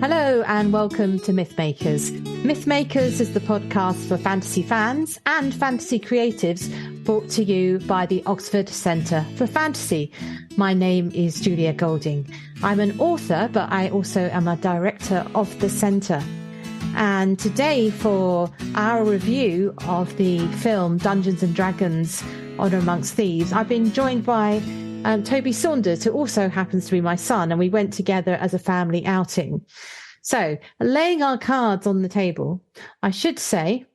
Hello and welcome to Mythmakers. Mythmakers is the podcast for fantasy fans and fantasy creatives, brought to you by the Oxford Centre for Fantasy. My name is Julia Golding. I'm an author, but I also am a director of the centre. And today, for our review of the film Dungeons and Dragons Honor Amongst Thieves, I've been joined by Toby Saunders, who also happens to be my son, and we went together as a family outing. So, laying our cards on the table, I should say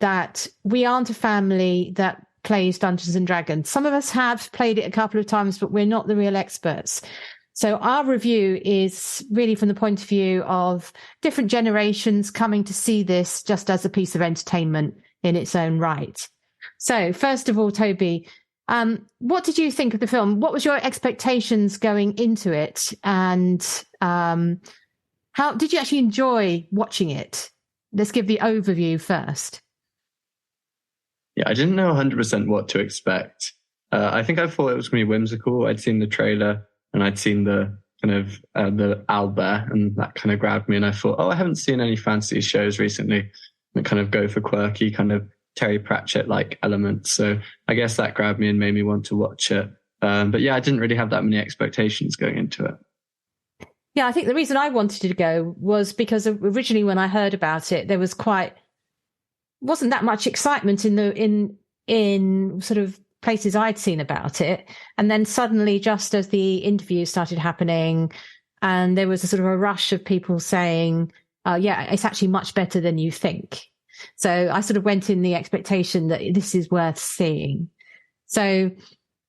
that we aren't a family that plays Dungeons and Dragons. Some of us have played it a couple of times, but we're not the real experts. So our review is really from the point of view of different generations coming to see this just as a piece of entertainment in its own right. So first of all, Toby, what did you think of the film? What was your expectations going into it? And how did you actually enjoy watching it? Let's give the overview first. Yeah, I didn't know 100% what to expect. I think I thought it was going to be whimsical. I'd seen the trailer and I'd seen the kind of the owlbear, and that kind of grabbed me. And I thought, oh, I haven't seen any fantasy shows recently that kind of go for quirky, kind of Terry Pratchett-like elements. So I guess that grabbed me and made me want to watch it. But yeah, I didn't really have that many expectations going into it. Yeah, I think the reason I wanted to go was because originally when I heard about it, there wasn't that much excitement in sort of places I'd seen about it. And then suddenly, just as the interviews started happening, and there was a sort of a rush of people saying, yeah, it's actually much better than you think. So I sort of went in the expectation that this is worth seeing. So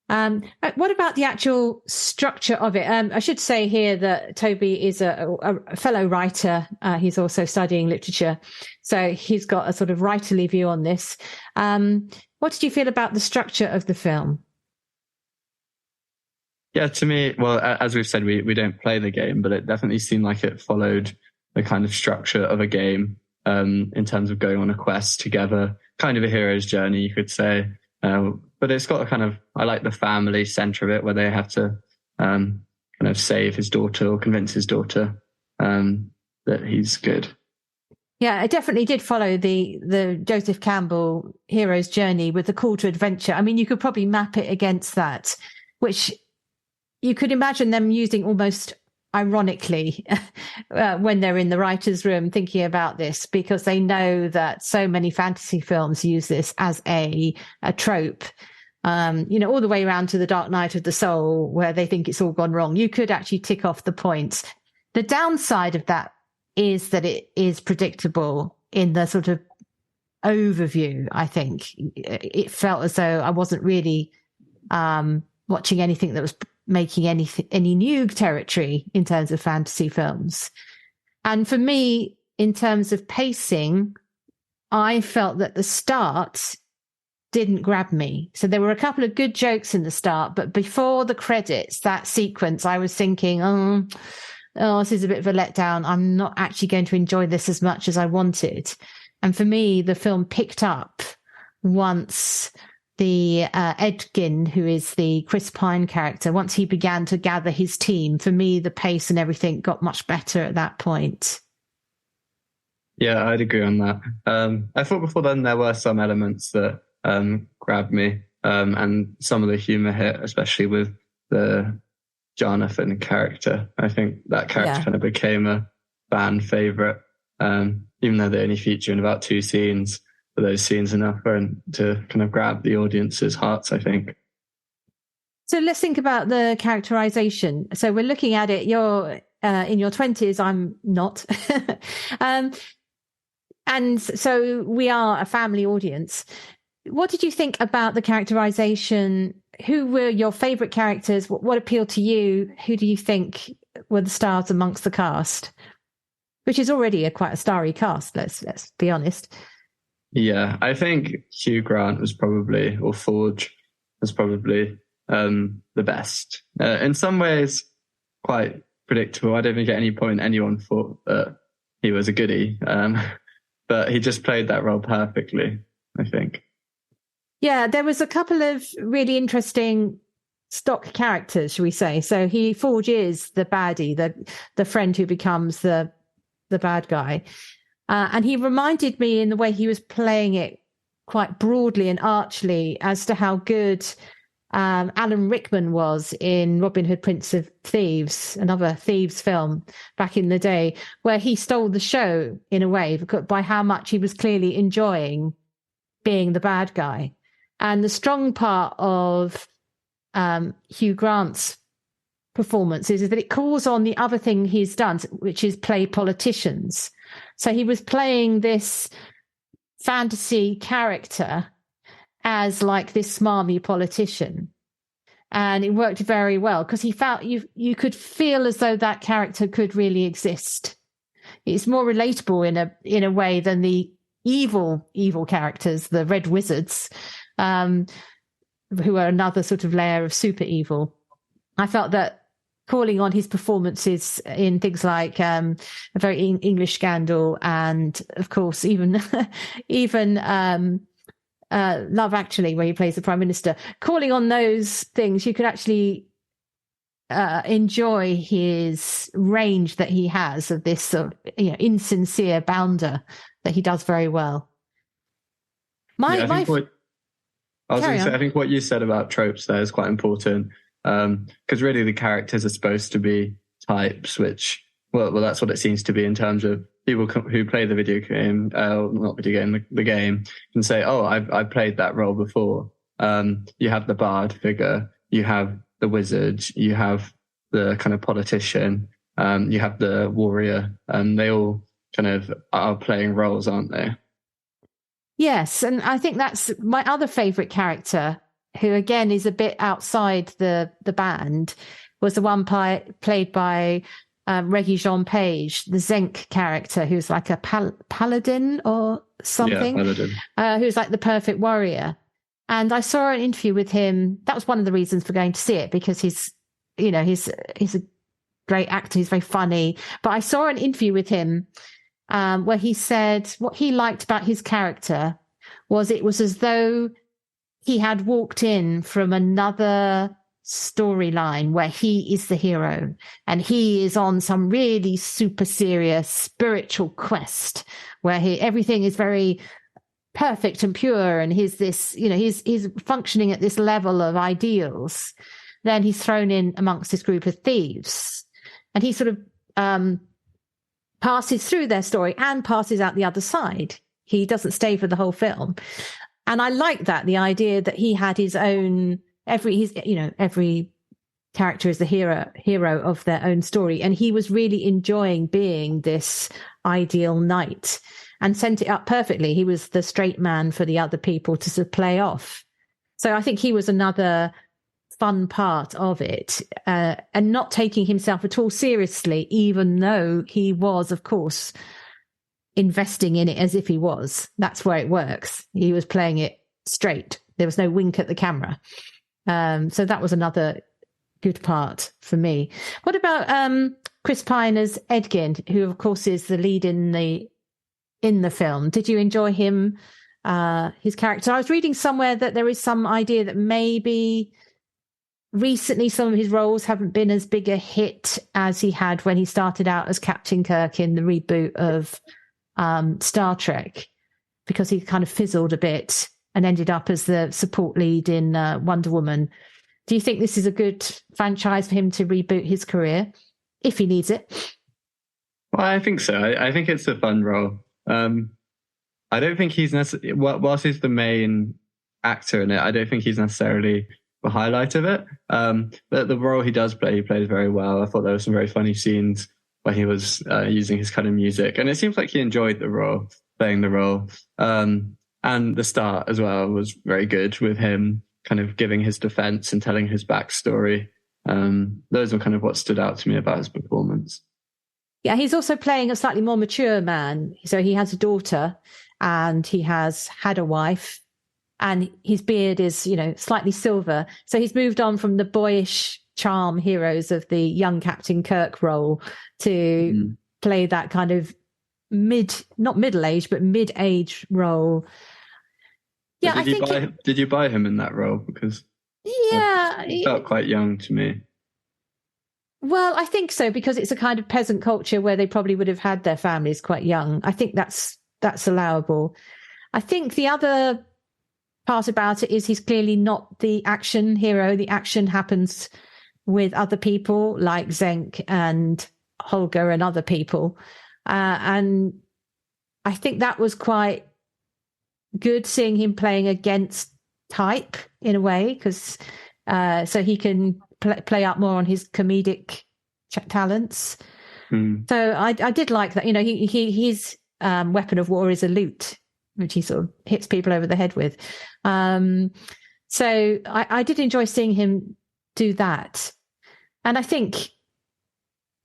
what about the actual structure of it? I should say here that Toby is a fellow writer. He's also studying literature. So he's got a sort of writerly view on this. What did you feel about the structure of the film? Yeah, to me, well, as we've said, we don't play the game, but it definitely seemed like it followed the kind of structure of a game in terms of going on a quest together, kind of a hero's journey, you could say. But it's got a kind of, I like the family center of it, where they have to kind of save his daughter or convince his daughter that he's good. Yeah, it definitely did follow the Joseph Campbell hero's journey with the call to adventure. I mean, you could probably map it against that, which you could imagine them using almost ironically when they're in the writer's room thinking about this, because they know that so many fantasy films use this as a trope. All the way around to The Dark Night of the Soul, where they think it's all gone wrong. You could actually tick off the points. The downside of that is that it is predictable in the sort of overview. I think it felt as though I wasn't really watching anything that was making any new territory in terms of fantasy films. And for me, in terms of pacing, I felt that the start didn't grab me. So there were a couple of good jokes in the start, but before the credits, that sequence, I was thinking, oh, this is a bit of a letdown. I'm not actually going to enjoy this as much as I wanted. And for me, the film picked up once the Edgin, who is the Chris Pine character, once he began to gather his team. For me, the pace and everything got much better at that point. Yeah, I'd agree on that. I thought before then there were some elements that grabbed me, and some of the humor hit, especially with the Jonathan character. I think that character kind of became a fan favorite, even though they only feature in about 2 scenes. But those scenes enough to kind of grab the audience's hearts, I think. So let's think about the characterization. So we're looking at it. You're in your 20s. I'm not. And so we are a family audience. What did you think about the characterization? Who were your favorite characters? What appealed to you? Who do you think were the stars amongst the cast? Which is already quite a starry cast, let's be honest. Yeah, I think Hugh Grant was probably, or Forge was probably the best. In some ways, quite predictable. I don't think at any point anyone thought that he was a goodie. But he just played that role perfectly, I think. Yeah, there was a couple of really interesting stock characters, shall we say. So Forge is the baddie, the friend who becomes the the bad guy. And he reminded me in the way he was playing it quite broadly and archly as to how good Alan Rickman was in Robin Hood, Prince of Thieves, another Thieves film back in the day, where he stole the show in a way by how much he was clearly enjoying being the bad guy. And the strong part of Hugh Grant's performance is that it calls on the other thing he's done, which is play politicians. So he was playing this fantasy character as like this smarmy politician, and it worked very well because he felt you could feel as though that character could really exist. It's more relatable in a way than the evil characters, the Red Wizards, who are another sort of layer of super evil. I felt that calling on his performances in things like A Very English Scandal, and of course even Love Actually, where he plays the Prime Minister, calling on those things, you could actually enjoy his range that he has of this sort of, insincere bounder that he does very well. I think what you said about tropes there is quite important, because really the characters are supposed to be types, which, well, that's what it seems to be in terms of people who play the video game, the game, and say, oh, I've played that role before. You have the bard figure, you have the wizard, you have the kind of politician, you have the warrior, and they all kind of are playing roles, aren't they? Yes, and I think that's my other favourite character, who again is a bit outside the band, was the one played by Regé-Jean Page, the Zenk character, who's like a paladin or something, who's like the perfect warrior. And I saw an interview with him. That was one of the reasons for going to see it, because he's a great actor. He's very funny. But I saw an interview with him where he said what he liked about his character was it was as though he had walked in from another storyline where he is the hero and he is on some really super serious spiritual quest where everything is very perfect and pure, and he's functioning at this level of ideals. Then he's thrown in amongst this group of thieves, and he sort of passes through their story and passes out the other side. He doesn't stay for the whole film. And I like that, the idea that he had his own, every character is the hero of their own story. And he was really enjoying being this ideal knight and sent it up perfectly. He was the straight man for the other people to sort of play off. So I think he was another fun part of it, and not taking himself at all seriously, even though he was, of course, investing in it as if he was. That's where it works. He was playing it straight. There was no wink at the camera. So that was another good part for me. What about Chris Pine as Edgin, who of course is the lead in the film? Did you enjoy him, his character? I was reading somewhere that there is some idea that maybe recently some of his roles haven't been as big a hit as he had when he started out as Captain Kirk in the reboot of Star Trek, because he kind of fizzled a bit and ended up as the support lead in Wonder Woman. Do you think this is a good franchise for him to reboot his career, if he needs it? Well, I think so. I think it's a fun role. I don't think he's necessarily, whilst he's the main actor in it, I don't think he's necessarily the highlight of it. But the role he does play, he plays very well. I thought there were some very funny scenes where he was using his kind of music, and it seems like he enjoyed the role, playing the role. And the start as well was very good, with him kind of giving his defense and telling his backstory. Those were kind of what stood out to me about his performance. Yeah, he's also playing a slightly more mature man. So he has a daughter and he has had a wife, and his beard is, slightly silver. So he's moved on from the boyish charm heroes of the young Captain Kirk role to play that kind of not middle-aged, but mid-age role. Yeah, did you buy him in that role? Because he felt quite young to me. Well, I think so, because it's a kind of peasant culture where they probably would have had their families quite young. I think that's allowable. I think the other part about it is he's clearly not the action hero. The action happens with other people like Zenk and Holger and other people. And I think that was quite good, seeing him playing against type in a way, because so he can play up more on his comedic talents. So I did like that. His weapon of war is a lute, which he sort of hits people over the head with. So I did enjoy seeing him do that. And I think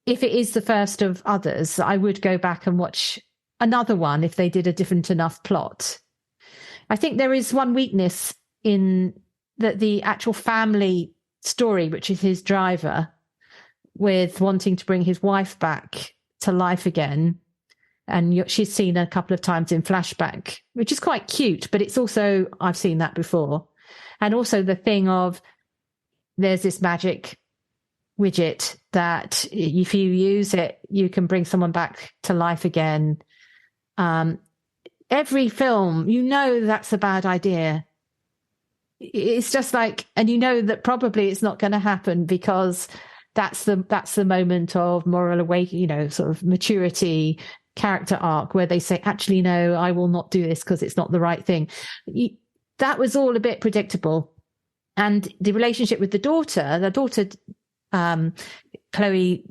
if it is the first of others, I would go back and watch another one if they did a different enough plot. I think there is one weakness in that the actual family story, which is his driver, with wanting to bring his wife back to life again. And she's seen a couple of times in flashback, which is quite cute, but it's also, I've seen that before. And also the thing of there's this magic widget that if you use it, you can bring someone back to life again. Every film, that's a bad idea. It's just like, and that probably it's not going to happen, because that's the moment of moral awakening, sort of maturity, character arc, where they say, actually, no, I will not do this because it's not the right thing. That was all a bit predictable. And the relationship with the daughter, Chloe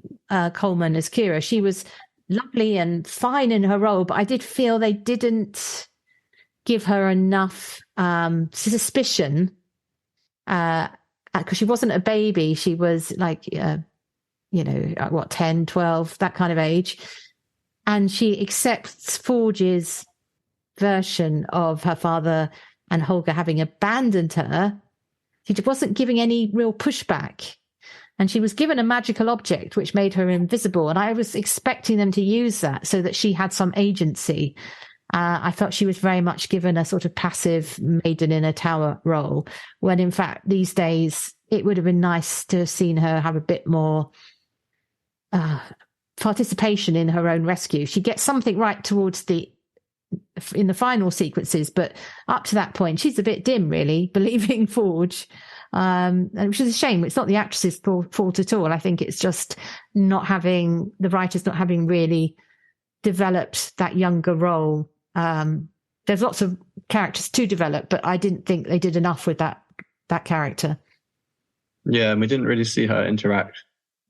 Coleman as Kira, she was lovely and fine in her role, but I did feel they didn't give her enough suspicion, because she wasn't a baby. She was like, 10, 12, that kind of age. And she accepts Forge's version of her father and Holger having abandoned her. She wasn't giving any real pushback. And she was given a magical object which made her invisible. And I was expecting them to use that so that she had some agency. I thought she was very much given a sort of passive maiden in a tower role, when in fact these days it would have been nice to have seen her have a bit more participation in her own rescue. She gets something right in the final sequences, but up to that point, she's a bit dim, really, believing Forge. And which is a shame. It's not the actress's fault at all. I think it's just the writers not having really developed that younger role. There's lots of characters to develop, but I didn't think they did enough with that character. Yeah, and we didn't really see her interact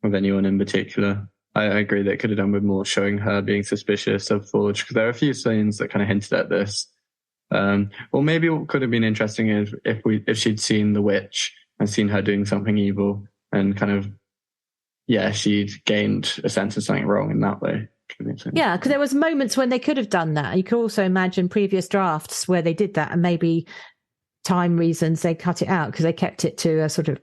with anyone in particular. I agree that it could have done with more showing her being suspicious of Forge, because there are a few scenes that kind of hinted at this. Or maybe what could have been interesting is if she'd seen the witch and seen her doing something evil, and kind of, she'd gained a sense of something wrong in that way. Yeah, because there was moments when they could have done that. You could also imagine previous drafts where they did that, and maybe time reasons they cut it out because they kept it to a sort of,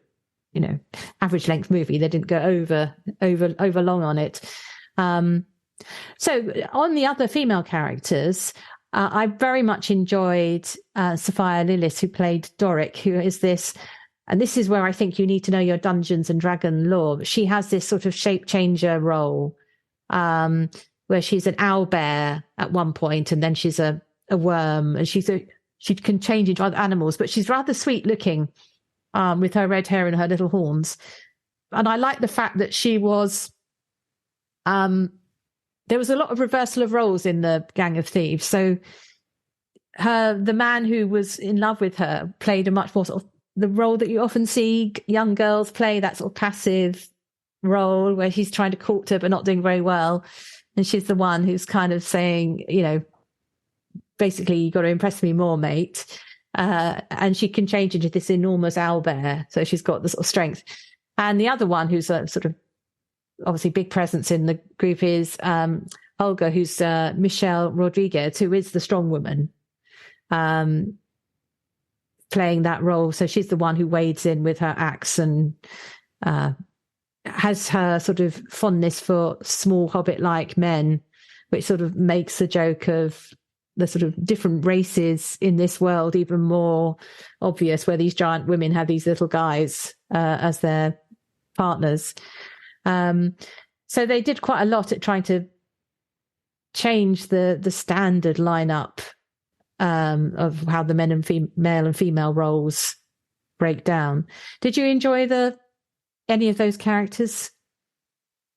average length movie. They didn't go over long on it. So on the other female characters, I very much enjoyed Sophia Lillis, who played Doric, who is this, and this is where I think you need to know your Dungeons and Dragon lore. She has this sort of shape changer role, where she's an owlbear at one point, and then she's a worm, and she can change into other animals, but she's rather sweet looking, with her red hair and her little horns. And I like the fact that she was, there was a lot of reversal of roles in the Gang of Thieves. So the man who was in love with her played a much more sort of the role that you often see young girls play, that sort of passive role where he's trying to court her but not doing very well. And she's the one who's kind of saying, basically, you got to impress me more, mate. And she can change into this enormous owlbear. So she's got the sort of strength. And the other one who's a sort of obviously big presence in the group is Olga, who's Michelle Rodriguez, who is the strong woman, playing that role. So she's the one who wades in with her axe and has her sort of fondness for small hobbit-like men, which sort of makes the joke of the sort of different races in this world even more obvious, where these giant women have these little guys as their partners. So they did quite a lot at trying to change the standard lineup of how the male and female roles break down. Did you enjoy any of those characters?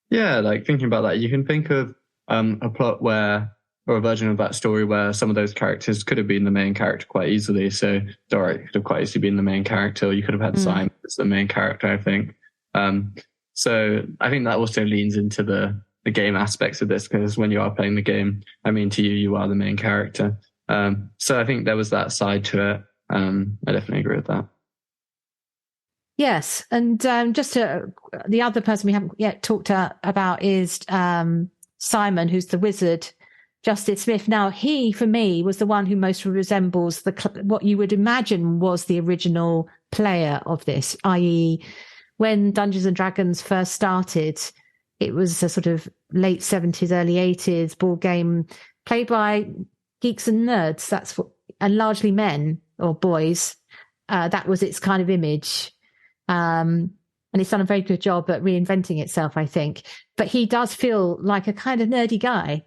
Yeah, like thinking about that, you can think of a plot or a version of that story where some of those characters could have been the main character quite easily. So Dorrit could have quite easily been the main character, or you could have had Simon as the main character, I think. So I think that also leans into the game aspects of this, because when you are playing the game, I mean, to you are the main character. So I think there was that side to it. I definitely agree with that. Yes. And the other person we haven't yet talked about is Simon, who's the wizard, Justice Smith. Now, he, for me, was the one who most resembles what you would imagine was the original player of this, i.e., when Dungeons and Dragons first started, it was a sort of late 70s, early 80s board game played by geeks and nerds. And largely men or boys. That was its kind of image. And it's done a very good job at reinventing itself, I think. But he does feel like a kind of nerdy guy.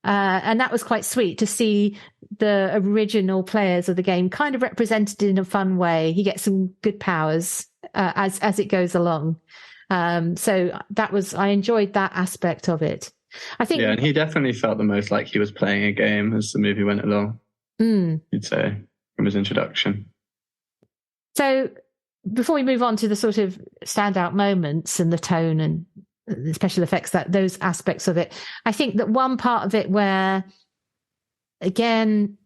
And that was quite sweet to see the original players of the game kind of represented in a fun way. He gets some good powers as it goes along. So I enjoyed that aspect of it. I think. Yeah, and he definitely felt the most like he was playing a game as the movie went along. You'd say, from his introduction. So before we move on to the sort of standout moments and the tone and the special effects, those aspects of it, I think that one part of it where, again,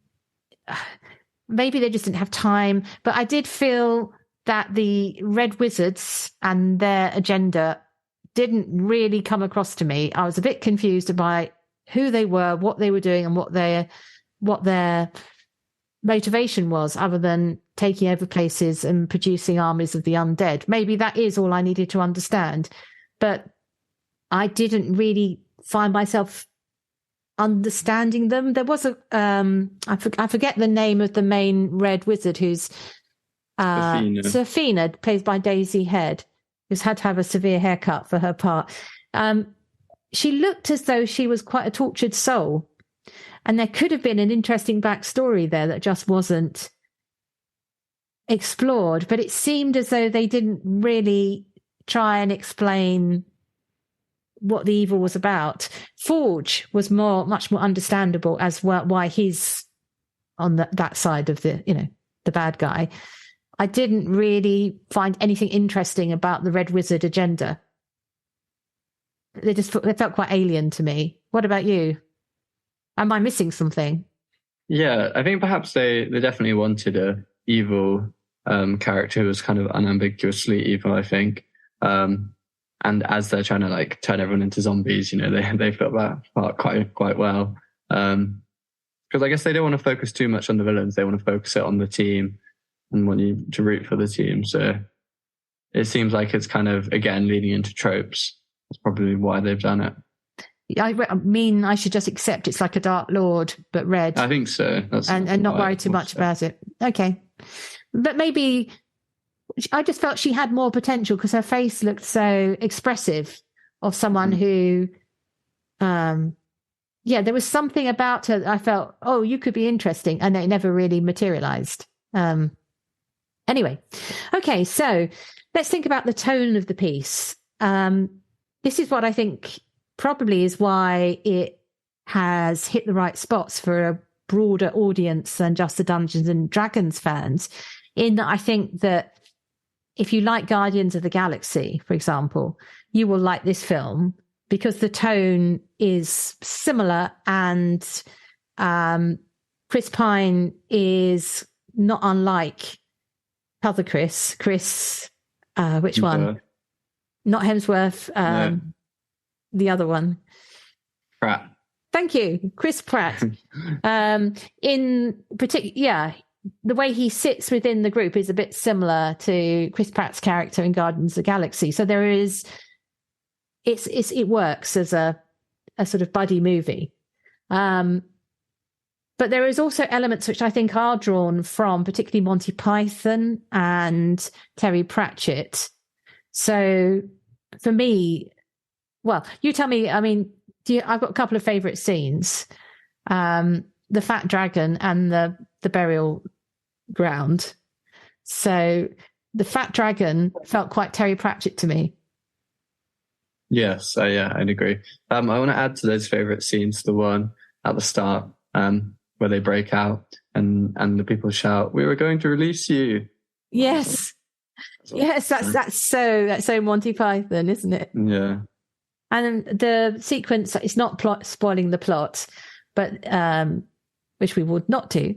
maybe they just didn't have time, but I did feel that the Red Wizards and their agenda didn't really come across to me. I was a bit confused by who they were, what they were doing, and what their motivation was, other than taking over places and producing armies of the undead. Maybe that is all I needed to understand, but I didn't really find myself understanding them. There was I forget the name of the main Red Wizard, who's Serafina, played by Daisy Head, who's had to have a severe haircut for her part. She looked as though she was quite a tortured soul. And there could have been an interesting backstory there that just wasn't explored. But it seemed as though they didn't really try and explain what the evil was about. Forge was much more understandable as well, why he's on that side of the bad guy. I didn't really find anything interesting about the Red Wizard agenda. They felt quite alien to me. What about you? Am I missing something? Yeah, I think perhaps they definitely wanted a evil character who was kind of unambiguously evil, I think. And as they're trying to like turn everyone into zombies, they felt that part quite well. Because I guess they don't want to focus too much on the villains. They want to focus it on the team and want you to root for the team. So it seems like it's kind of, again, leading into tropes. That's probably why they've done it. I mean, I should just accept it's like a Dark Lord, but red. I think so. And not worry too much about it. Okay. But maybe I just felt she had more potential because her face looked so expressive of someone who, there was something about her that I felt, oh, you could be interesting. And it never really materialized. Anyway. Okay. So let's think about the tone of the piece. This is what I think probably is why it has hit the right spots for a broader audience than just the Dungeons and Dragons fans, in that I think that if you like Guardians of the Galaxy, for example, you will like this film because the tone is similar, and Chris Pine is not unlike other Chris, which one? Not Hemsworth. No. The other one. Pratt. Thank you. Chris Pratt. In particular, the way he sits within the group is a bit similar to Chris Pratt's character in Guardians of the Galaxy. So there is, it works as a sort of buddy movie. But there is also elements which I think are drawn from particularly Monty Python and Terry Pratchett. So for me, Well, you tell me. I mean, I've got a couple of favourite scenes: the fat dragon and the burial ground. So the fat dragon felt quite Terry Pratchett to me. Yes, yeah, I'd agree. I want to add to those favorite scenes the one at the start, where they break out and the people shout, "We were going to release you." Yes, yes, that's so Monty Python, isn't it? Yeah. And the sequence, it's not spoiling the plot, but which we would not do.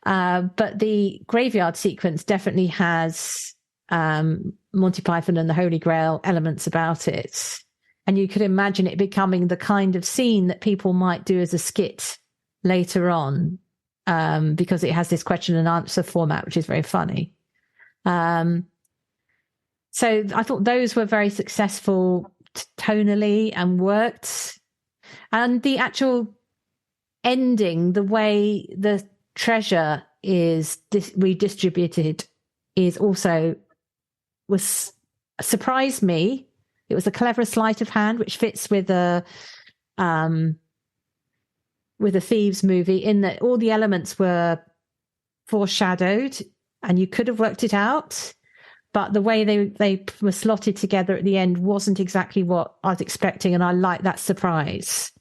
But the graveyard sequence definitely has Monty Python and the Holy Grail elements about it. And you could imagine it becoming the kind of scene that people might do as a skit later on, because it has this question and answer format, which is very funny. So I thought those were very successful tonally and worked. And the actual ending, the way the treasure is redistributed, was surprised me. It was a clever sleight of hand, which fits with a Thieves movie, in that all the elements were foreshadowed and you could have worked it out, but the way they were slotted together at the end wasn't exactly what I was expecting, and I like that surprise.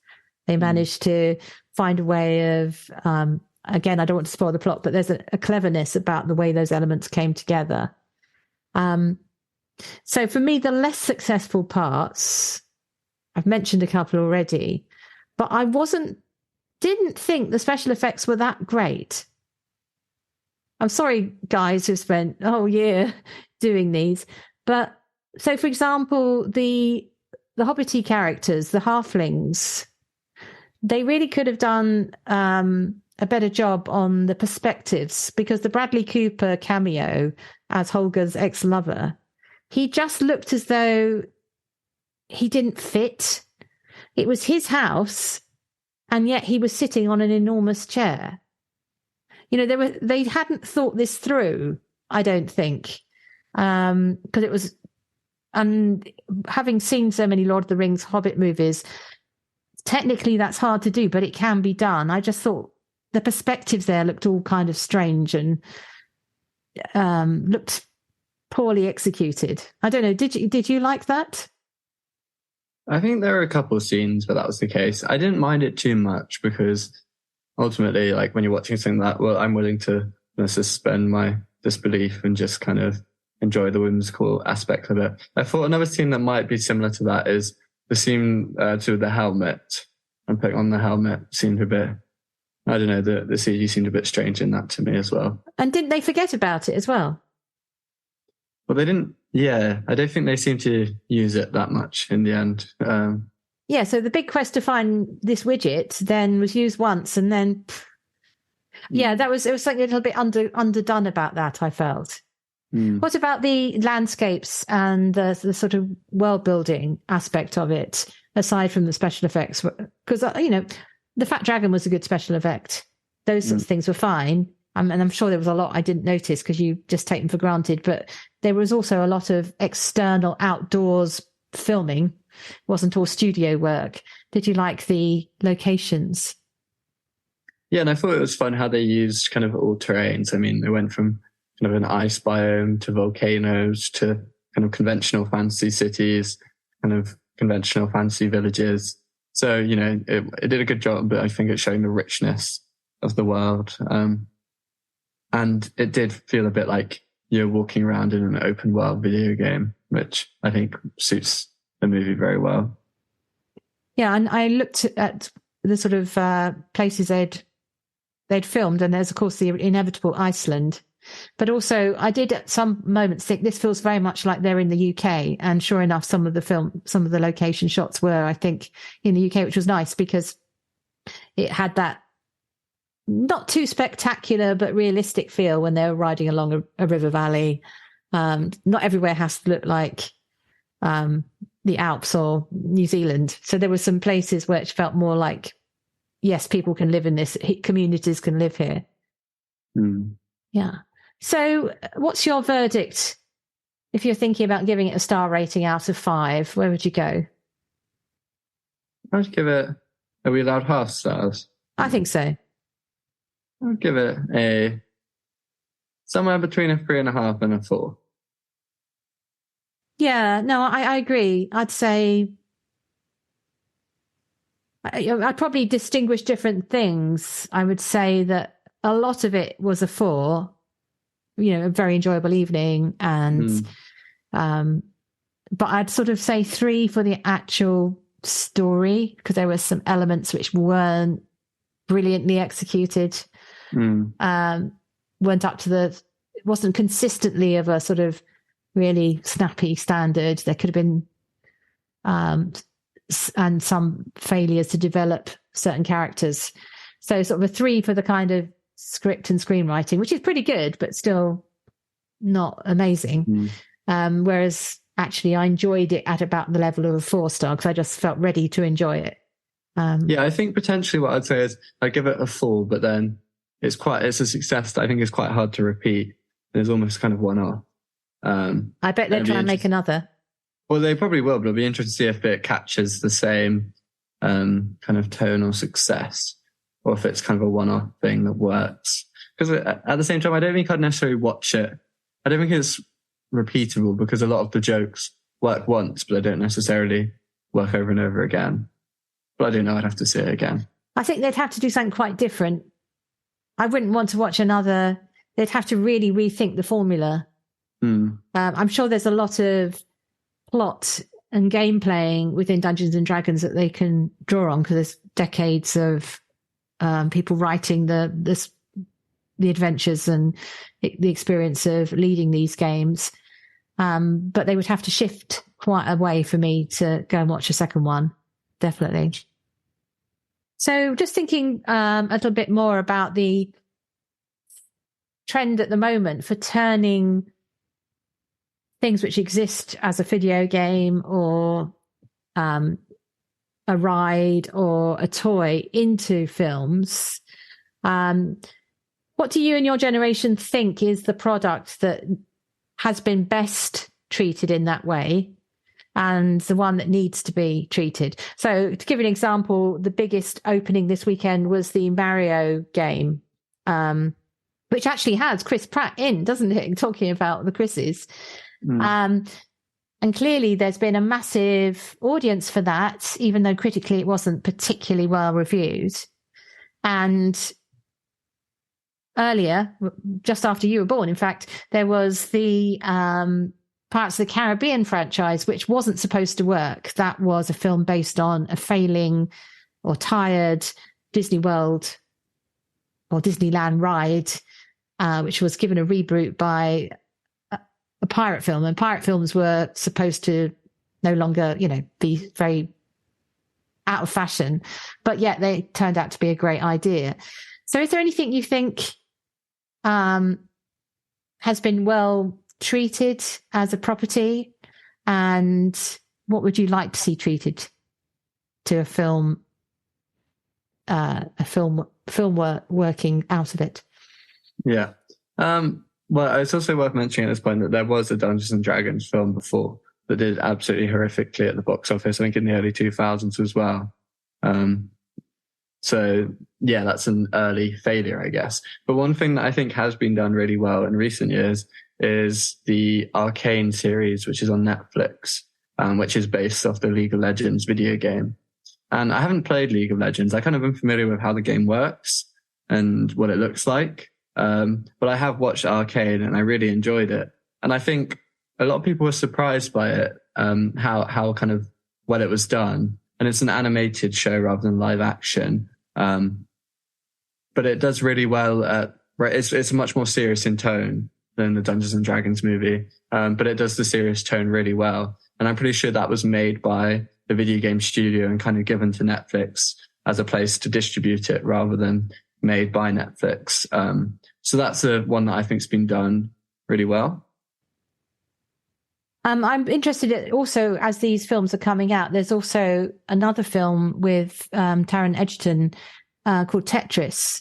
They managed to find a way of, again, I don't want to spoil the plot, but there's a cleverness about the way those elements came together. So for me, the less successful parts, I've mentioned a couple already, but I didn't think the special effects were that great. I'm sorry, guys who spent a whole year doing these, but so for example, the Hobbity characters, the halflings, they really could have done a better job on the perspectives, because the Bradley Cooper cameo as Holger's ex-lover, he just looked as though he didn't fit. It was his house, and yet he was sitting on an enormous chair. You know, they hadn't thought this through, I don't think, because it was, and having seen so many Lord of the Rings Hobbit movies, technically that's hard to do, but it can be done. I just thought the perspectives there looked all kind of strange and looked poorly executed. I don't know. Did you like that? I think there were a couple of scenes where that was the case. I didn't mind it too much, because ultimately, like, when you're watching something like that, well, I'm willing to suspend my disbelief and just kind of enjoy the whimsical aspect of it. I thought another scene that might be similar to that is the scene to the helmet. And putting on the helmet seemed a bit, I don't know, the CG seemed a bit strange in that to me as well. And didn't they forget about it as well? Well, they didn't. Yeah, I don't think they seemed to use it that much in the end. Yeah, so the big quest to find this widget then was used once, and then yeah, it was something a little bit underdone about that, I felt. What about the landscapes and the sort of world building aspect of it, aside from the special effects? Because the Fat Dragon was a good special effect. Those sorts of things were fine. And I'm sure there was a lot I didn't notice because you just take them for granted. But there was also a lot of external outdoors filming. It wasn't all studio work. Did you like the locations? Yeah, and I thought it was fun how they used kind of all terrains. I mean, they went from kind of an ice biome to volcanoes to kind of conventional fantasy cities, kind of conventional fantasy villages. So, it did a good job, but I think it's showing the richness of the world. And it did feel a bit like you're walking around in an open world video game, which I think suits the movie very well. Yeah, and I looked at the sort of places they'd filmed, and there's of course the inevitable Iceland, but also I did at some moments think this feels very much like they're in the UK, and sure enough, some of the location shots were, I think, in the UK, which was nice because it had that not too spectacular but realistic feel when they were riding along a river valley. Not everywhere has to look like the Alps or New Zealand. So there were some places where it felt more like, yes, people can live in this, communities can live here. Yeah. So what's your verdict if you're thinking about giving it a star rating out of 5? Where would you go? I'd give it. Are we allowed half stars? I think so. I'd give it a somewhere between a 3.5 and a 4. Yeah, no, I agree. I'd say I'd probably distinguish different things. I would say that a lot of it was a 4, a very enjoyable evening. And, but I'd sort of say 3 for the actual story, because there were some elements which weren't brilliantly executed, weren't up to it wasn't consistently of a sort of really snappy standard. There could have been, and some failures to develop certain characters. So sort of a 3 for the kind of script and screenwriting, which is pretty good, but still not amazing. Whereas actually I enjoyed it at about the level of a 4-star, because I just felt ready to enjoy it. I think potentially what I'd say is I'd give it a 4, but then it's a success that I think is quite hard to repeat. There's almost kind of one-off. I bet they'll try and make another. Well, they probably will, but it'll be interesting to see if it captures the same kind of tone or success, or if it's kind of a one-off thing that works. Because at the same time, I don't think I'd necessarily watch it. I don't think it's repeatable, because a lot of the jokes work once, but they don't necessarily work over and over again. But I don't know, I'd have to see it again. I think they'd have to do something quite different. I wouldn't want to watch another. They'd have to really rethink the formula. I'm sure there's a lot of plot and game playing within Dungeons and Dragons that they can draw on, because there's decades of people writing the adventures and the experience of leading these games. But they would have to shift quite a way for me to go and watch a second one, definitely. So just thinking a little bit more about the trend at the moment for turning things which exist as a video game or a ride or a toy into films. What do you and your generation think is the product that has been best treated in that way, and the one that needs to be treated? So to give you an example, the biggest opening this weekend was the Mario game, which actually has Chris Pratt in, doesn't it? Talking about the Chris's. And clearly there's been a massive audience for that, even though critically it wasn't particularly well reviewed. And earlier, just after you were born, in fact, there was the Pirates of the Caribbean franchise, which wasn't supposed to work. That was a film based on a failing or tired Disney World or Disneyland ride, which was given a reboot by a pirate film. And pirate films were supposed to no longer, be very out of fashion, but yet they turned out to be a great idea. So is there anything you think has been well treated as a property, and what would you like to see treated to a film working out of it? Yeah. Well, it's also worth mentioning at this point that there was a Dungeons and Dragons film before that did absolutely horrifically at the box office, I think in the early 2000s as well. So yeah, that's an early failure, I guess. But one thing that I think has been done really well in recent years is the Arcane series, which is on Netflix, which is based off the League of Legends video game. And I haven't played League of Legends. I kind of am familiar with how the game works and what it looks like. But I have watched Arcane and I really enjoyed it. And I think a lot of people were surprised by it, how kind of well it was done. And it's an animated show rather than live action. But it does really well it's much more serious in tone than the Dungeons and Dragons movie. But it does the serious tone really well. And I'm pretty sure that was made by the video game studio and kind of given to Netflix as a place to distribute it rather than made by Netflix. So that's the one that I think's been done really well. I'm interested in also, as these films are coming out, there's also another film with Taron Egerton called Tetris,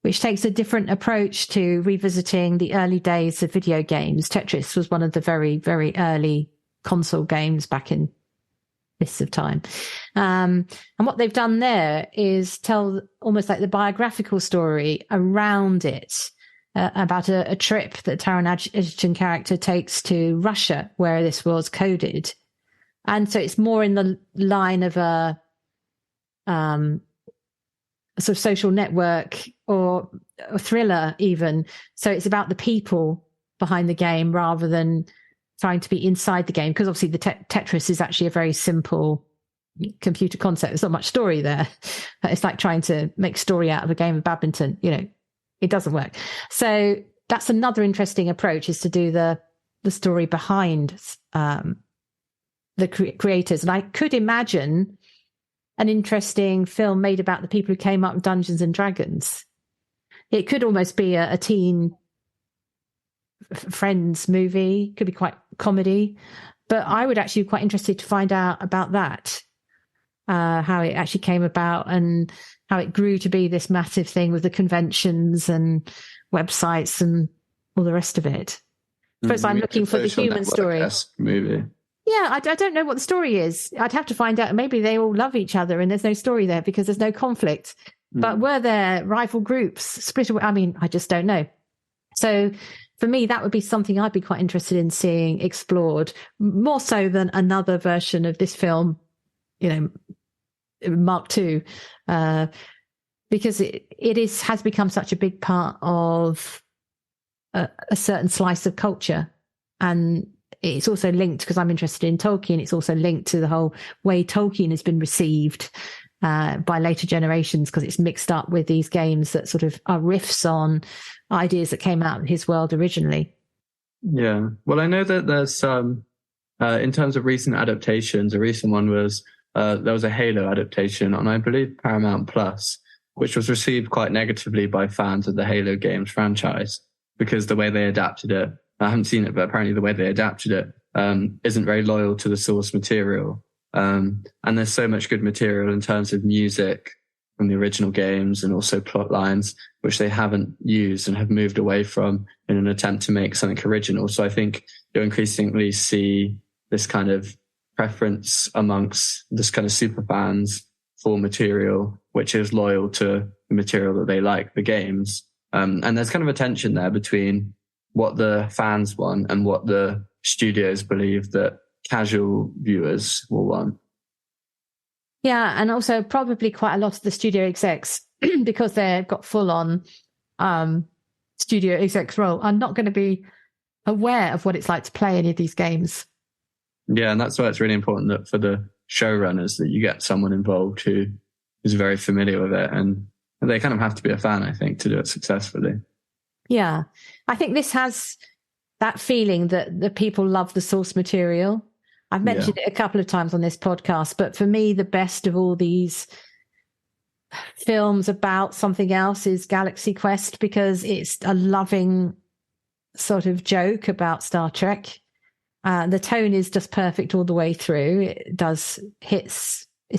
which takes a different approach to revisiting the early days of video games. Tetris was one of the very, very early console games back in mists of time. And what they've done there is tell almost like the biographical story around it, about a trip that Taron Egerton character takes to Russia, where this was coded. And so it's more in the line of a sort of social network or a thriller even. So it's about the people behind the game rather than trying to be inside the game, because obviously the Tetris is actually a very simple computer concept. There's not much story there. It's like trying to make story out of a game of badminton. It doesn't work. So that's another interesting approach, is to do the story behind the creators. And I could imagine an interesting film made about the people who came up with Dungeons and Dragons. It could almost be a teen friends movie, could be quite comedy, but I would actually be quite interested to find out about that, how it actually came about and how it grew to be this massive thing with the conventions and websites and all the rest of it. First, I'm looking for the human story. Movie. Yeah, I don't know what the story is. I'd have to find out. Maybe they all love each other and there's no story there because there's no conflict. But were there rival groups split away? I mean, I just don't know. So for me, that would be something I'd be quite interested in seeing explored, more so than another version of this film, Mark II, because it has become such a big part of a certain slice of culture. And it's also linked, because I'm interested in Tolkien, it's also linked to the whole way Tolkien has been received by later generations, because it's mixed up with these games that sort of are riffs on ideas that came out of his world originally. Yeah. Well, I know that there's some, in terms of recent adaptations, a recent one was, there was a Halo adaptation on, I believe, Paramount Plus, which was received quite negatively by fans of the Halo games franchise, because the way they adapted it, I haven't seen it, but apparently the way they adapted it isn't very loyal to the source material. And there's so much good material in terms of music from the original games and also plot lines, which they haven't used and have moved away from in an attempt to make something original. So I think you'll increasingly see this kind of preference amongst this kind of super fans for material, which is loyal to the material that they like, the games. And there's kind of a tension there between what the fans want and what the studios believe that casual viewers will want. Yeah, and also probably quite a lot of the studio execs, because they've got full on studio execs role, are not going to be aware of what it's like to play any of these games. Yeah, and that's why it's really important that for the showrunners that you get someone involved who is very familiar with it, and they kind of have to be a fan, I think, to do it successfully. Yeah, I think this has that feeling that the people love the source material. I've mentioned it a couple of times on this podcast, but for me, the best of all these films about something else is Galaxy Quest, because it's a loving sort of joke about Star Trek. The tone is just perfect all the way through. It's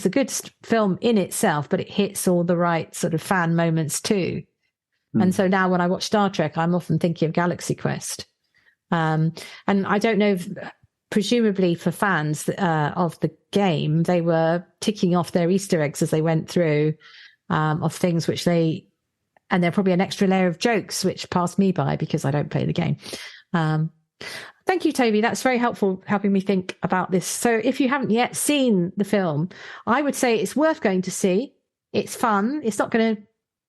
a good film in itself, but it hits all the right sort of fan moments too. And so now when I watch Star Trek, I'm often thinking of Galaxy Quest. And I don't know if, presumably for fans of the game, they were ticking off their Easter eggs as they went through, of things which and they're probably an extra layer of jokes which passed me by because I don't play the game. Thank you, Toby. That's very helpful, helping me think about this. So if you haven't yet seen the film, I would say it's worth going to see. It's fun. It's not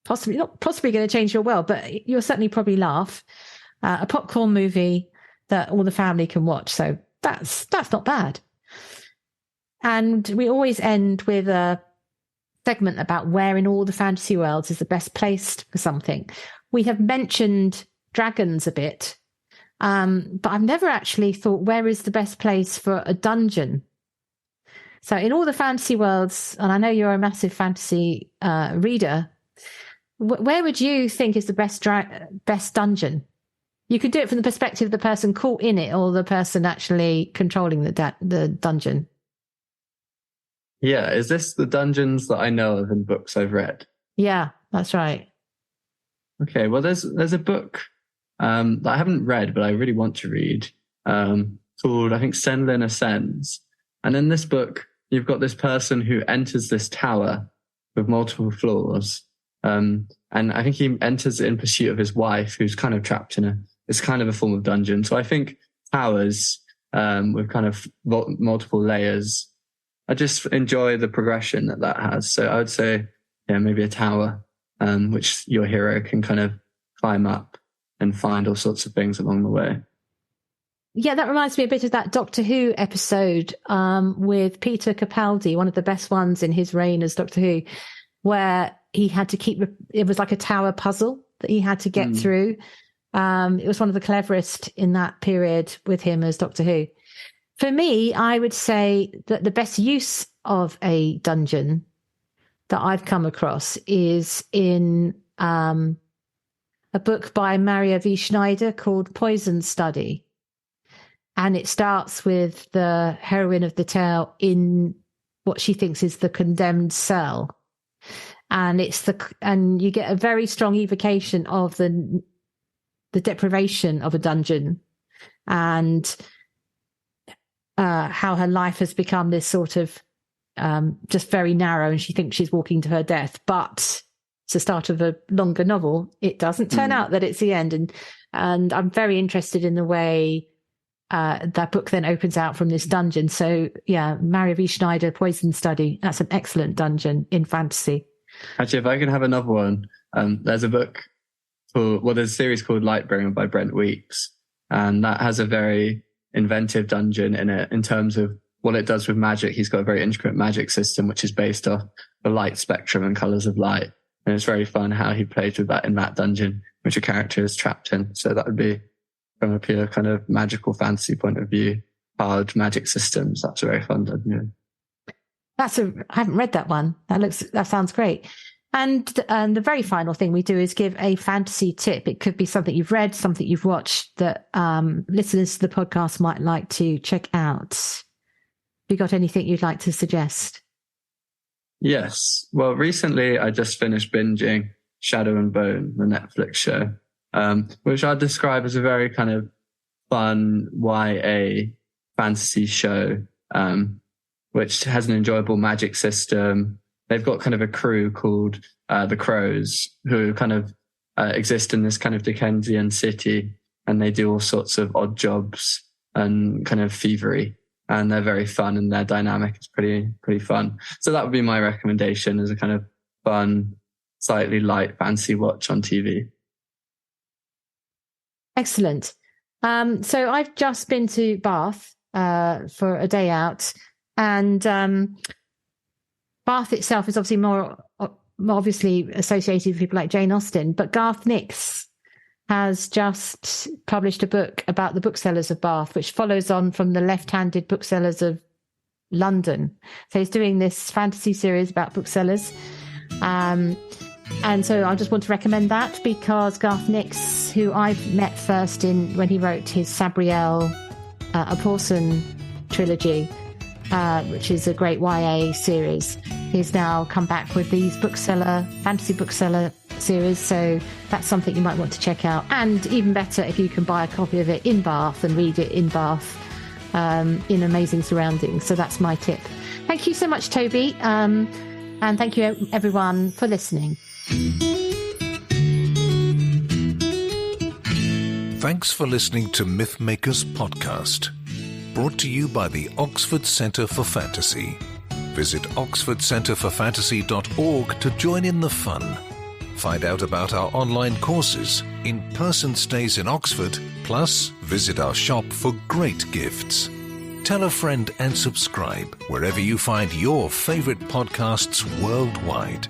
possibly going to change your world, but you'll certainly probably laugh. A popcorn movie that all the family can watch. So that's not bad. And we always end with a segment about where in all the fantasy worlds is the best place for something. We have mentioned dragons a bit, but I've never actually thought, where is the best place for a dungeon? So in all the fantasy worlds, and I know you're a massive fantasy reader, where would you think is the best dungeon? You could do it from the perspective of the person caught in it or the person actually controlling the dungeon. Yeah, is this the dungeons that I know of in books I've read? Yeah, that's right. Okay, well, there's a book that I haven't read, but I really want to read, called, I think, Senlin Ascends. And in this book, you've got this person who enters this tower with multiple floors. And I think he enters in pursuit of his wife, who's kind of trapped in it's kind of a form of dungeon. So I think towers with kind of multiple layers, I just enjoy the progression that has. So I would say, maybe a tower, which your hero can kind of climb up and find all sorts of things along the way. Yeah, that reminds me a bit of that Doctor Who episode with Peter Capaldi, one of the best ones in his reign as Doctor Who, where he had to it was like a tower puzzle that he had to get through. It was one of the cleverest in that period with him as Doctor Who. For me, I would say that the best use of a dungeon that I've come across is in a book by Maria V. Schneider called Poison Study. And it starts with the heroine of the tale in what she thinks is the condemned cell. And you get a very strong evocation of the deprivation of a dungeon and how her life has become this sort of just very narrow, and she thinks she's walking to her death. But it's the start of a longer novel. It doesn't turn out that it's the end. And I'm very interested in the way that book then opens out from this dungeon. So yeah, Maria V. Schneider, Poison Study. That's an excellent dungeon in fantasy. Actually, if I can have another one, there's a book there's a series called Lightbringer by Brent Weeks. And that has a very inventive dungeon in it in terms of what it does with magic. He's got a very intricate magic system, which is based off the light spectrum and colors of light. And it's very fun how he plays with that in that dungeon, which a character is trapped in. So that would be from a pure kind of magical fantasy point of view, hard magic systems. That's a very fun dungeon. I haven't read that one. That sounds great. And the very final thing we do is give a fantasy tip. It could be something you've read, something you've watched that listeners to the podcast might like to check out. Have you got anything you'd like to suggest? Yes. Well, recently I just finished binging Shadow and Bone, the Netflix show, which I'd describe as a very kind of fun YA fantasy show, which has an enjoyable magic system. They've got kind of a crew called the Crows, who kind of exist in this kind of Dickensian city, and they do all sorts of odd jobs and kind of thievery. And they're very fun, and their dynamic is pretty fun. So that would be my recommendation as a kind of fun, slightly light fantasy watch on TV. Excellent. So I've just been to Bath for a day out, and Bath itself is obviously more obviously associated with people like Jane Austen, but Garth Nix has just published a book about the booksellers of Bath, which follows on from the left-handed booksellers of London. So he's doing this fantasy series about booksellers. And so I just want to recommend that because Garth Nix, who I've met first when he wrote his Sabriel, a Pawson trilogy, which is a great YA series, he's now come back with these fantasy bookseller series. So that's something you might want to check out. And even better if you can buy a copy of it in Bath and read it in Bath in amazing surroundings. So that's my tip. Thank you so much, Toby. And thank you everyone for listening. Thanks for listening to Mythmakers Podcast, brought to you by the Oxford Centre for Fantasy. Visit oxfordcenterforfantasy.org to join in the fun. Find out about our online courses, in-person stays in Oxford, plus visit our shop for great gifts. Tell a friend and subscribe wherever you find your favourite podcasts worldwide.